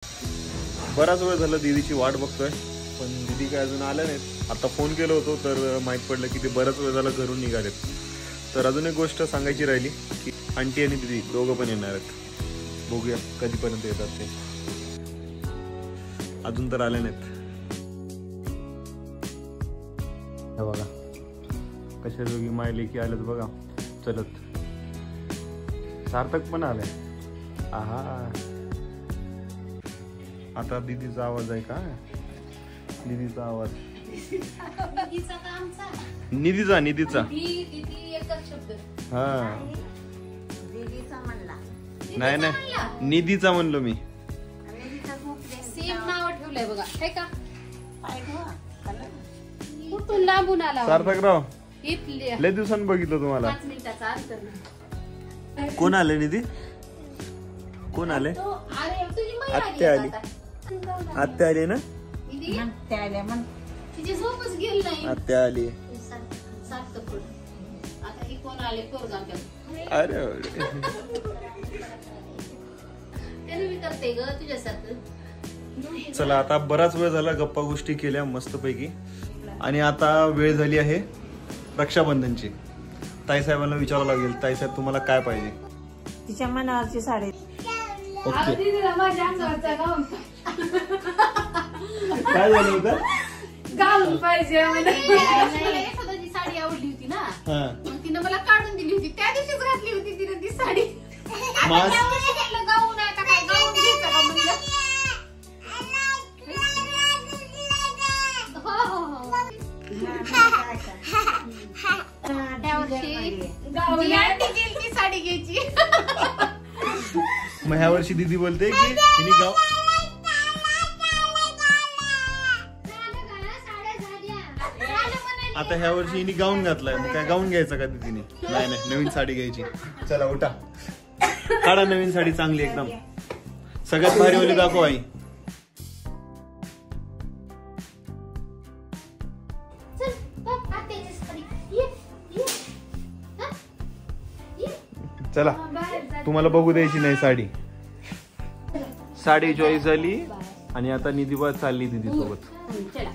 बराच वेळ झाला दीदीची वाट बघतोय, पण दीदी काय अजून आल्या नाहीत. आता फोन केला होतो तर माहीत पडलं की ते बराच वेळ झाला घरून निघालेत. तर अजून एक गोष्ट सांगायची राहिली की आंटी आणि दीदी दोघं पण येणार आहेत. बघूया कधीपर्यंत येतात ते. अजून तर आले नाहीत. हे बघा कशा दोघी मायले की आलेत बघा चलत. सार्थक पण आलाय. आहा, आता दीदीचा आवाज आहे का? दीदीचा आवाज निधीचा हा नाही नाही निधीचा म्हणलो मी. सेम नाव ठेवलंय बघा हे का? कुठून लांबून आला सार्थकराव, इथले लय दिवसांनी बघितलं तुम्हाला. 5 मिनिटाचा अंतर. कोण आले निधी? कोण आले? अरे तुझी मैत्रीण आत्या आली. आत्या आली ना? आत्या आल्या म्हण. तिची झोपच गेली नाही. आत्या आली. आता ही कोण आले पोरगा आमच्या. अरे त्याने मी करते ग तुझ्यासारखं. चला आता बराच वेळ झाला गप्पा गोष्टी केल्या मस्तपैकी, आणि आता वेळ झाली आहे रक्षाबंधनची. ताईसाहेबांना विचारावं लागेल, ताईसाहेब तुम्हाला काय पाहिजे? तिच्या मनावरची साडी. ओके. माझ्या अंगावरचा गाऊन काय झालं होतं? गाऊन पाहिजे स्वतःची साडी आवडली होती ना, मग तिनं मला काढून दिली होती. त्या दिवशीच घातली होती तिने ती साडी. गाऊन आहे का काय? गाऊन घ्यायचं का म्हणलं? साडी घ्यायची. मग ह्या वर्षी दीदी बोलते की हिने गाव आता ह्या वर्षी हिने गाऊन घातलाय, मग काय गाऊन घ्यायचा का दीदीने? नाही नाही, नवीन साडी घ्यायची. चला उठा, काढा नवीन साडी चांगली एकदम. सगळ्यात भारी वाली दाखव आई. चला, तुम्हाला बघू द्यायची नाही साडी. साडी चॉईस झाली, आणि आता निधीबा चालली दीदी सोबत.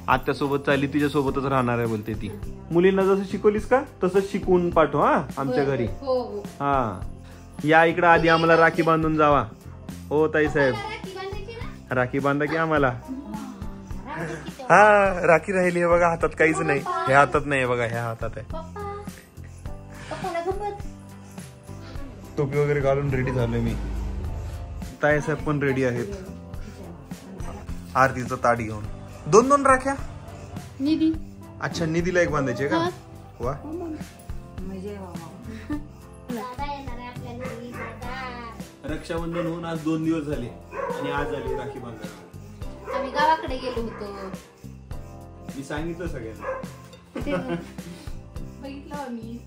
आत्या सोबत चालली, तिच्या सोबतच राहणार आहे बोलते ती. मुलींना जसं शिकवलीस का तसंच शिकवून पाठव हा आमच्या घरी. हा, या इकडं आधी आम्हाला राखी बांधून जावा. हो ताई साहेब, राखी बांधा की आम्हाला. हा, राखी राहिली आहे बघा हातात, काहीच नाही. ह्या हातात नाही बघा, ह्या हातात आहे. टोपी वगैरे घालून रेडी झालोय मी. ताई साहेब पण रेडी आहेत आरतीचं ताट घेऊन. 2 राख्या. निधी. अच्छा, निधीला एक बांधायची का? वा, रक्षाबंधन होऊन आज 2 दिवस झाले, आणि आज आली राखी बांधायला. आम्ही गावाकडे गेलो होतो. मी सांगितलं सगळ्यांना. बघितलं आम्ही.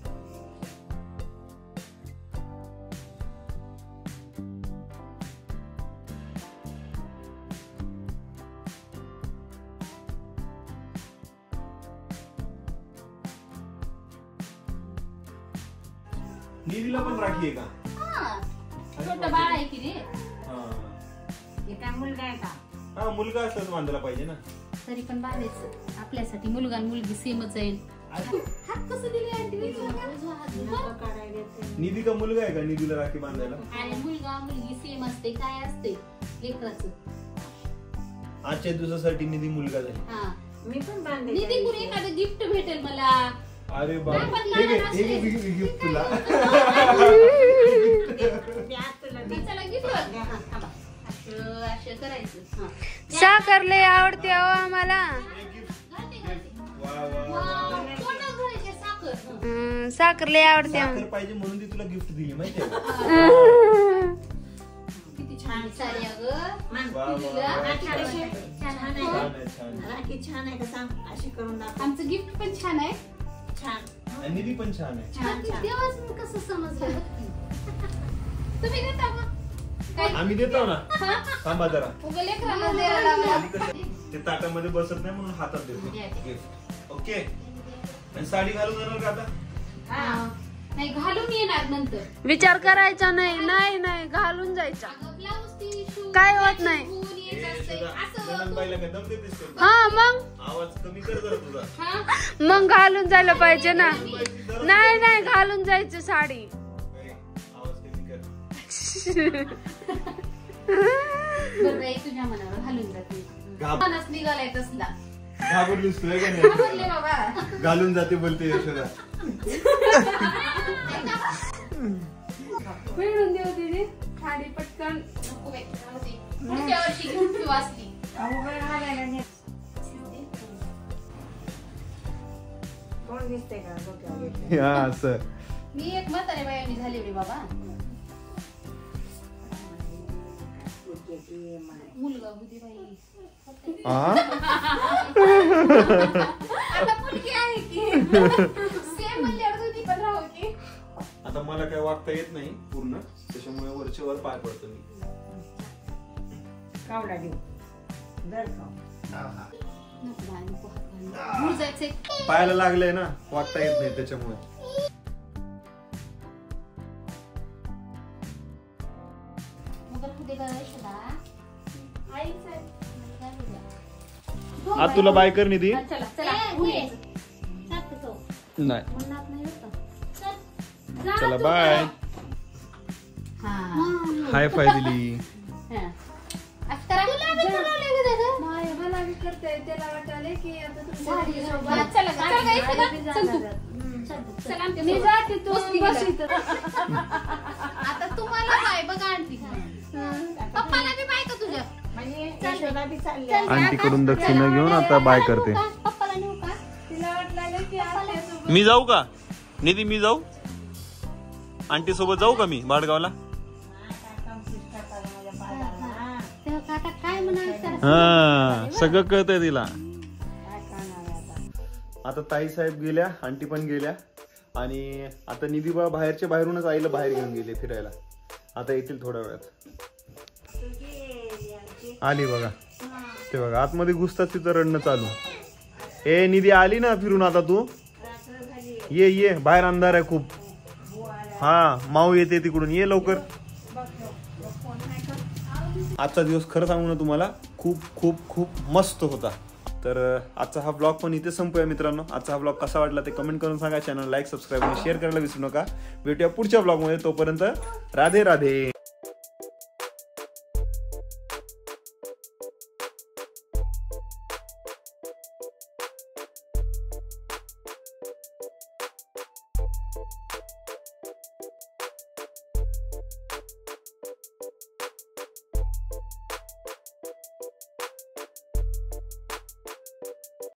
निधीला पण राखी आहे का? छोटं बाळ आहे की रे. एका मुलगा आहे का? हा, मुलगा असलाच बांधायला पाहिजे ना. तरी पण बांधायचं आपल्यासाठी. मुलगा आणि मुलगी सेमच आहे. हात कसं दिले आंटी? निधी का मुलगा आहे का निधीला राखी बांधायला? आणि मुलगा मुलगी सेम असते. काय असते लेकराचं? आजच्या दिवसासाठी निधी मुलगा झाली. हा, मी पण बांधले. निधी कुठे एखादं गिफ्ट भेटेल मला. अरे बाबा, गिफ्ट तुला. चला गिफ्ट असं करायचं. साखर लय आवडते हो आम्हाला. साखर लय आवडते. साखर पाहिजे म्हणून ती तुला गिफ्ट दिली माहितीये का? किती छान साडी राखी छान आहे का सांग? अशी करून दाखव. आमचं गिफ्ट पण छान आहे. छान, निधी पण छान आहे. देवाच कसं समजलं? तुम्ही देता का? आम्ही देतो ना. थांबा जरा, लेकरांना द्यायला लागला. ते ताटामध्ये बसत नाही म्हणून हातात देतो गिफ्ट. ओके, आणि साडी घालून जाणार का आता? नाही घालून येणार नंतर. विचार करायचा नाही. नाही नाही घालून जायचा. ब्लाऊज ती शिवून काय होत नाही. शिवून यायचं असतंय. असं नंदबाईला काय दम देतेस का? हा मग आवाज कमी कर जरा तुझा. हा मग घालून जायला पाहिजे ना. नाही नाही घालून जायचं साडी. आवाज कमी कर. बरं बाई, तुझ्या मनावर घालून जाते. मनच निघालाय तसला. घाबरलीस तुला का घाबरले बाबा. घालून जाते बोलते यशोदा. मिळून देऊ तिने साडी पटकन. नको बाई, राहू दे. पुढच्या वर्षी घेऊन ठेवू असली. कोण दिसते का डोक्यावर? हा असं. मी एक म्हातारे बायानी झाले रे बाबा. मुलगा होती बाई. आता मुलगी आहे की सेम म्हणल्यावर होती पण राहू की. आता मला काय वागता येत नाही पूर्ण, त्याच्यामुळे वरच्या वर पाय पडतो मी. कावडा देऊ दर खाऊ. नको बाई, नको हात घालू. मुरजायचंय. पायाला लागलंय ना, वागता येत नाही त्याच्यामुळे. मग राहू दे गं यशोदा. आईचं आहे. आज तुला बाय कर निधी. चला चला नाही म्हणणार नाही होतं. चला बाय. हा हाय फाय दिली. नाही मला बी करते. त्याला वाटायला की आता तुमच्या मी जाते तू बस इथं. आता तुम्हाला काय बघा आणती. पप्पाला बी बाय का तुझ्या. म्हणजे यशोदा बी चालली. आंटी कडून दक्षिणा घेऊन आता बाय करते. पप्पाला नेऊ का. तिला वाटलं की आत्यासोबत मी जाऊ का निधी? मी जाऊ आंटी सोबत जाऊ का मी बाडगावला? तेव्हा काका काय म्हणाल. हा सगळं कळतंय तिला. आता ताई साहेब गेल्या, आंटी पण गेल्या आणि आता निधी बा बाहेरच्या बाहेरूनच आईला बाहेर घेऊन गेले फिरायला. आता येतील थोड्या वेळात. आली बघा, ते बघा आतमध्ये घुसतात तिचं रडणं चालू. ए निधी आली ना फिरून आता तू? ये ये, बाहेर अंधार आहे खूप. हा माऊ येते तिकडून, ये लवकर. आजचा दिवस खरं सांगू ना तुम्हाला खूप खूप खूप मस्त होता. तर आजचा हा ब्लॉग पण इथे संपूया मित्रांनो. आजचा हा ब्लॉग कसा वाटला ते कमेंट करून सांगा. चॅनल लाईक सबस्क्राईब आणि शेअर करायला विसरू नका. भेटूया पुढच्या ब्लॉग मध्ये. तोपर्यंत राधे राधे.